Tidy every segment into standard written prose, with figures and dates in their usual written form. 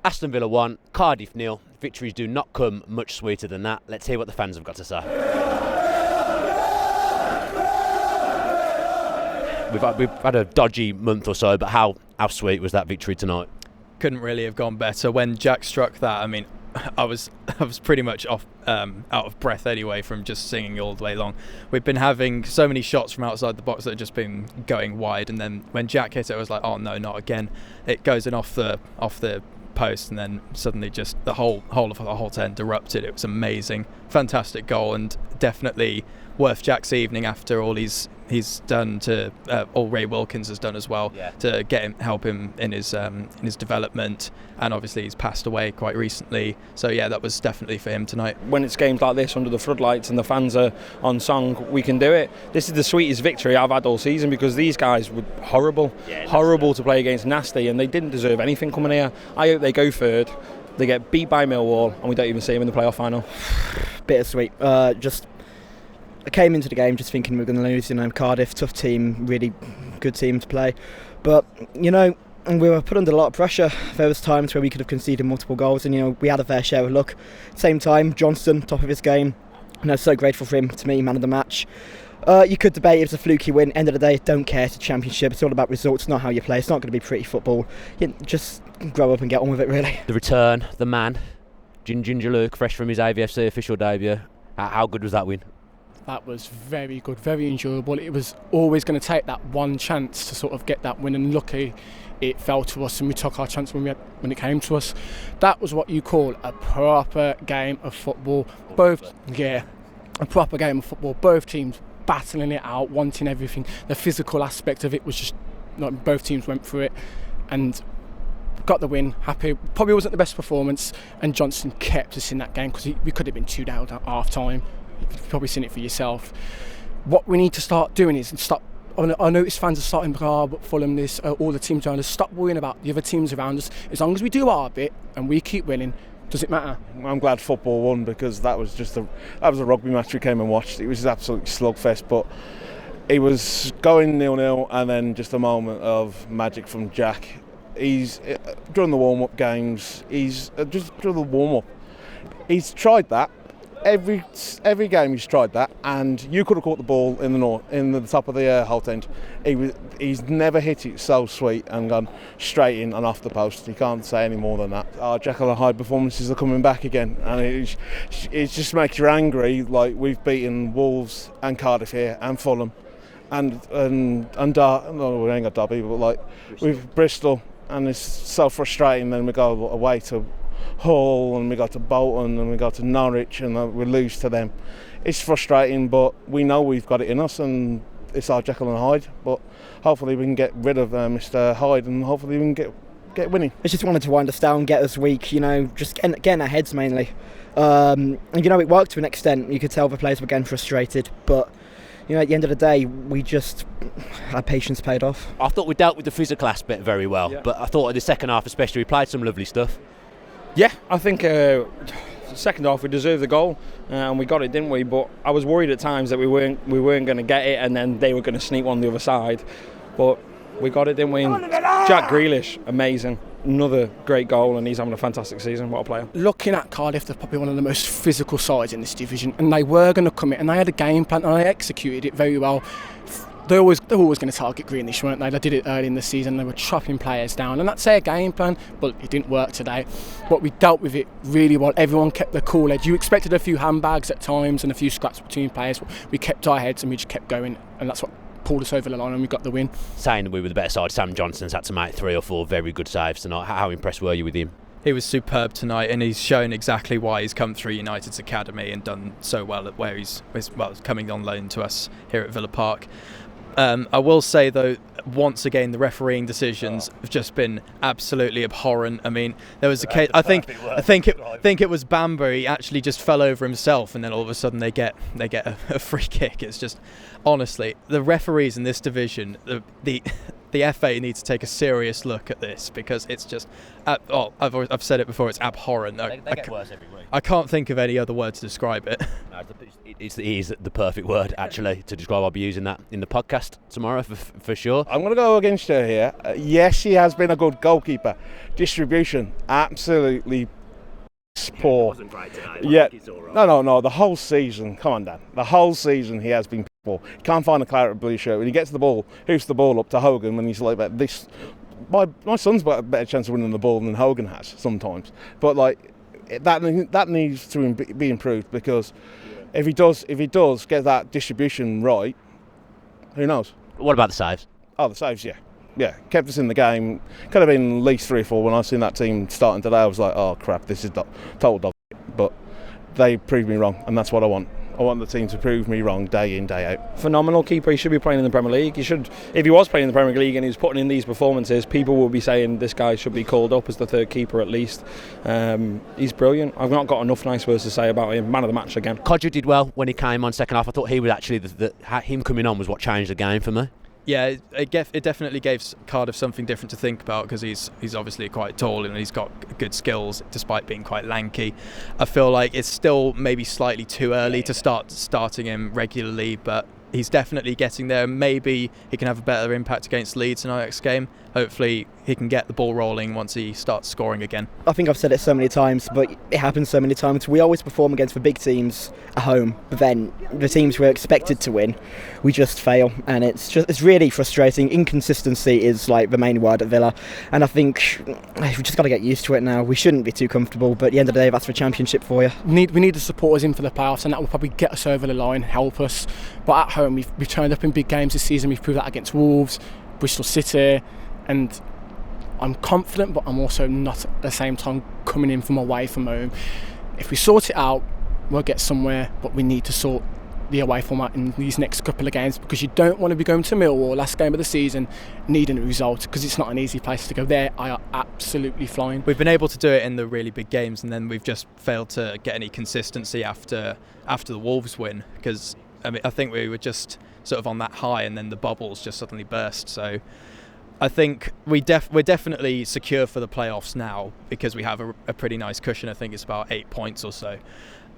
Aston Villa 1, Cardiff 0. Victories do not come much sweeter than that. Let's hear what the fans have got to say. We've had a dodgy month or so, but how sweet was that victory tonight? Couldn't really have gone better. When Jack struck that, I mean, I was pretty much out of breath anyway from just singing all the way long. We've been having so many shots from outside the box that have just been going wide, and then when Jack hit it, I was like, oh no, not again. It goes in off the post, and then suddenly just the whole of the Holte End erupted. It was amazing, fantastic goal, and definitely worth Jack's evening after all he's done to all Ray Wilkins has done as well, to help him in his development, and obviously he's passed away quite recently, so yeah, that was definitely for him tonight. When it's games like this under the floodlights and the fans are on song, we can do it. This is the sweetest victory I've had all season, because these guys were horrible to play against, nasty, and they didn't deserve anything coming here. I hope they go third, they get beat by Millwall, and we don't even see them in the playoff final. Bittersweet. I came into the game just thinking we were going to lose. Cardiff, tough team, really good team to play. But, we were put under a lot of pressure. There was times where we could have conceded multiple goals, and, we had a fair share of luck. Same time, Johnston, top of his game. And I was so grateful for him, to me, man of the match. You could debate it was a fluky win. End of the day, don't care. It's a championship. It's all about results, not how you play. It's not going to be pretty football. Just grow up and get on with it, really. The return, the man, Ginger Luke, fresh from his AVFC official debut. How good was that win? That was very good, very enjoyable. It was always going to take that one chance to sort of get that win, and lucky it fell to us, and we took our chance when it came to us. That was what you call a proper game of football. A proper game of football. Both teams battling it out, wanting everything. The physical aspect of it was just, both teams went through it, and got the win, happy. Probably wasn't the best performance, and Johnson kept us in that game, because we could have been 2 down at half time. You've probably seen it for yourself. What we need to start doing is stop. I notice fans are starting but Fulham this, all the teams around us. Stop worrying about the other teams around us. As long as we do our bit and we keep winning, does it matter? I'm glad football won, because that was a rugby match we came and watched. It was absolutely slugfest, but it was going 0-0, and then just a moment of magic from Jack. He's during the warm-up games. He's just during the warm-up. He's tried that. Every game he's tried that, and you could have caught the ball in the top of the Holte End. He's never hit it so sweet and gone straight in and off the post. You can't say any more than that. Our Jekyll and Hyde performances are coming back again, and it just makes you angry. Like, we've beaten Wolves and Cardiff here and Fulham, and no, we ain't got Derby, but like we've Bristol, and it's so frustrating. Then we go away to Hull, and we go to Bolton, and we go to Norwich, and we lose to them. It's frustrating, but we know we've got it in us, and it's our Jekyll and Hyde. But hopefully we can get rid of Mr. Hyde, and hopefully we can get winning. I just wanted to wind us down, get us weak, just getting our heads mainly. And it worked to an extent. You could tell the players were getting frustrated, but at the end of the day, our patience paid off. I thought we dealt with the physical aspect very well, but I thought in the second half especially we played some lovely stuff. Yeah, I think second half we deserved the goal, and we got it, didn't we? But I was worried at times that we weren't going to get it, and then they were going to sneak one the other side. But we got it, didn't we? And Jack Grealish, amazing. Another great goal, and he's having a fantastic season. What a player. Looking at Cardiff, they're probably one of the most physical sides in this division, and they were going to come in, and they had a game plan, and they executed it very well. They're always going to target Grealish, weren't they? They did it early in the season. They were chopping players down, and that's their game plan, but it didn't work today. But we dealt with it really well. Everyone kept their cool edge. You expected a few handbags at times and a few scraps between players. We kept our heads, and we just kept going, and that's what pulled us over the line, and we got the win. Saying that we were the better side, Sam Johnson's had to make 3 or 4 very good saves tonight. How impressed were you with him? He was superb tonight, and he's shown exactly why he's come through United's academy and done so well at where he's coming on loan to us here at Villa Park. I will say, though, once again, the refereeing decisions have just been absolutely abhorrent. I mean, there was a case. I think it was Bamba. He actually just fell over himself, and then all of a sudden they get a free kick. It's just, honestly, the referees in this division, the the FA need to take a serious look at this, because it's just, I've said it before, it's abhorrent. They get worse every week. I can't think of any other word to describe it. No, it is the perfect word, actually, to describe. I'll be using that in the podcast tomorrow for sure. I'm going to go against her here. Yes, he has been a good goalkeeper. Distribution, absolutely poor. It wasn't great today. Yeah. It's all right. No. The whole season, come on, Dan. The whole season he has been poor. He can't find a claret blue shirt. When he gets the ball, hoofs the ball up to Hogan when he's like this. My son's got a better chance of winning the ball than Hogan has sometimes. But like that needs to be improved, because if he does get that distribution right, who knows? What about the saves? Oh, the saves, yeah, kept us in the game. Could have been at least 3 or 4. When I seen that team starting today, I was like, oh crap, this is total dog. But they proved me wrong, and that's what I want. I want the team to prove me wrong day in, day out. Phenomenal keeper. He should be playing in the Premier League. He should, if he was playing in the Premier League and he was putting in these performances, people will be saying this guy should be called up as the third keeper at least. He's brilliant. I've not got enough nice words to say about him. Man of the match again. Codger did well when he came on second half. I thought he was actually him coming on was what changed the game for me. Yeah, it definitely gave Cardiff something different to think about, because he's obviously quite tall and he's got good skills despite being quite lanky. I feel like it's still maybe slightly too early to start starting him regularly, but he's definitely getting there. Maybe he can have a better impact against Leeds in our next game. Hopefully he can get the ball rolling once he starts scoring again. I think I've said it so many times, but it happens so many times. We always perform against the big teams at home, but then the teams we're expected to win, we just fail, and it's really frustrating. Inconsistency is like the main word at Villa, and I think we've just got to get used to it now. We shouldn't be too comfortable, but at the end of the day, that's the Championship for you. We need the supporters in for the playoffs, and that will probably get us over the line, help us. But at home, we've turned up in big games this season. We've proved that against Wolves, Bristol City, and I'm confident, but I'm also not at the same time coming in from away from home. If we sort it out, we'll get somewhere, but we need to sort the away format in these next couple of games, because you don't want to be going to Millwall, last game of the season, needing a result, because it's not an easy place to go. There, I are absolutely flying. We've been able to do it in the really big games, and then we've just failed to get any consistency after the Wolves win, because I think we were just sort of on that high, and then the bubbles just suddenly burst. So I think we're definitely secure for the playoffs now, because we have a pretty nice cushion. I think it's about 8 points or so.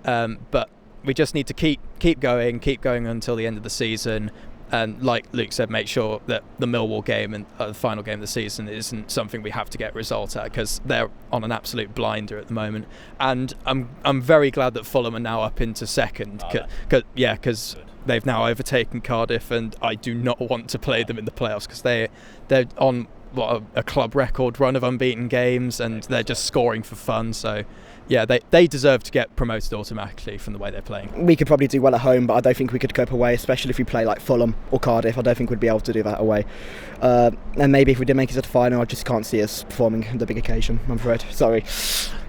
But we just need to keep going until the end of the season. And like Luke said, make sure that the Millwall game and the final game of the season isn't something we have to get results at, because they're on an absolute blinder at the moment. And I'm very glad that Fulham are now up into second, because they've now overtaken Cardiff, and I do not want to play them in the playoffs, because they're on a club record run of unbeaten games, and they're just scoring for fun. So yeah, they deserve to get promoted automatically from the way they're playing. We could probably do well at home, but I don't think we could cope away, especially if we play like Fulham or Cardiff. I don't think we'd be able to do that away. And maybe if we did make it to the final, I just can't see us performing the big occasion, I'm afraid. Sorry.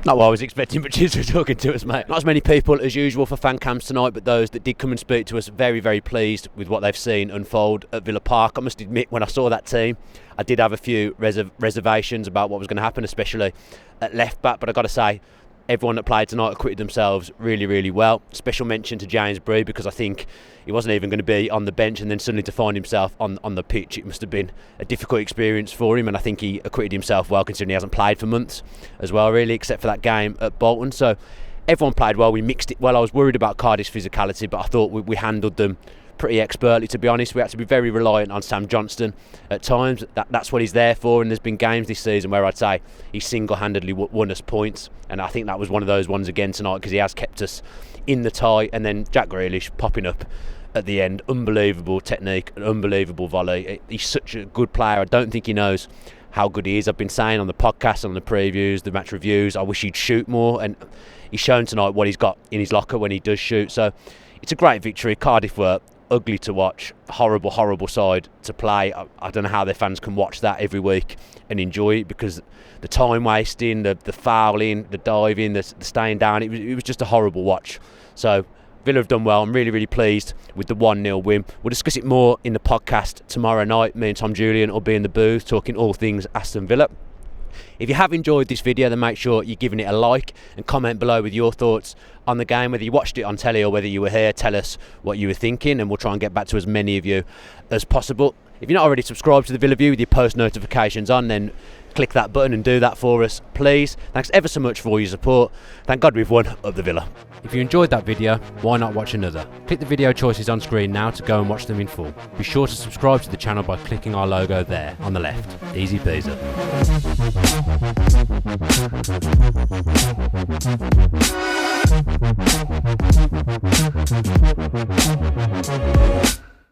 Not what I was expecting, but cheers for talking to us, mate. Not as many people as usual for fan cams tonight, but those that did come and speak to us, very, very pleased with what they've seen unfold at Villa Park. I must admit, when I saw that team, I did have a few reservations about what was going to happen, especially at left back, but I've got to say, everyone that played tonight acquitted themselves really, really well. Special mention to James Bree, because I think he wasn't even going to be on the bench, and then suddenly to find himself on the pitch, it must have been a difficult experience for him, and I think he acquitted himself well, considering he hasn't played for months as well, really, except for that game at Bolton. So everyone played well, we mixed it well. I was worried about Cardiff's physicality, but I thought we handled them pretty expertly, to be honest. We had to be very reliant on Sam Johnston at times. That's what he's there for, and there's been games this season where I'd say he single-handedly won us points, and I think that was one of those ones again tonight, because he has kept us in the tie. And then Jack Grealish popping up at the end, unbelievable technique, an unbelievable volley. He's such a good player. I don't think he knows how good he is. I've been saying on the podcast, on the previews, the match reviews, I wish he'd shoot more, and he's shown tonight what he's got in his locker when he does shoot. So it's a great victory. Cardiff were ugly to watch, horrible side to play. I don't know how their fans can watch that every week and enjoy it, because the time wasting, the fouling, the diving, the staying down, it was just a horrible watch. So Villa have done well. I'm really, really pleased with the 1-0 win. We'll discuss it more in the podcast tomorrow night. Me and Tom Julian will be in the booth talking all things Aston Villa. If you have enjoyed this video, then make sure you're giving it a like and comment below with your thoughts on the game, whether you watched it on telly or whether you were here. Tell us what you were thinking, and we'll try and get back to as many of you as possible. If you're not already subscribed to the Villa View with your post notifications on, then click that button and do that for us, please. Thanks ever so much for all your support. Thank God we've won up the Villa. If you enjoyed that video, why not watch another? Click the video choices on screen now to go and watch them in full. Be sure to subscribe to the channel by clicking our logo there on the left. Easy peasy.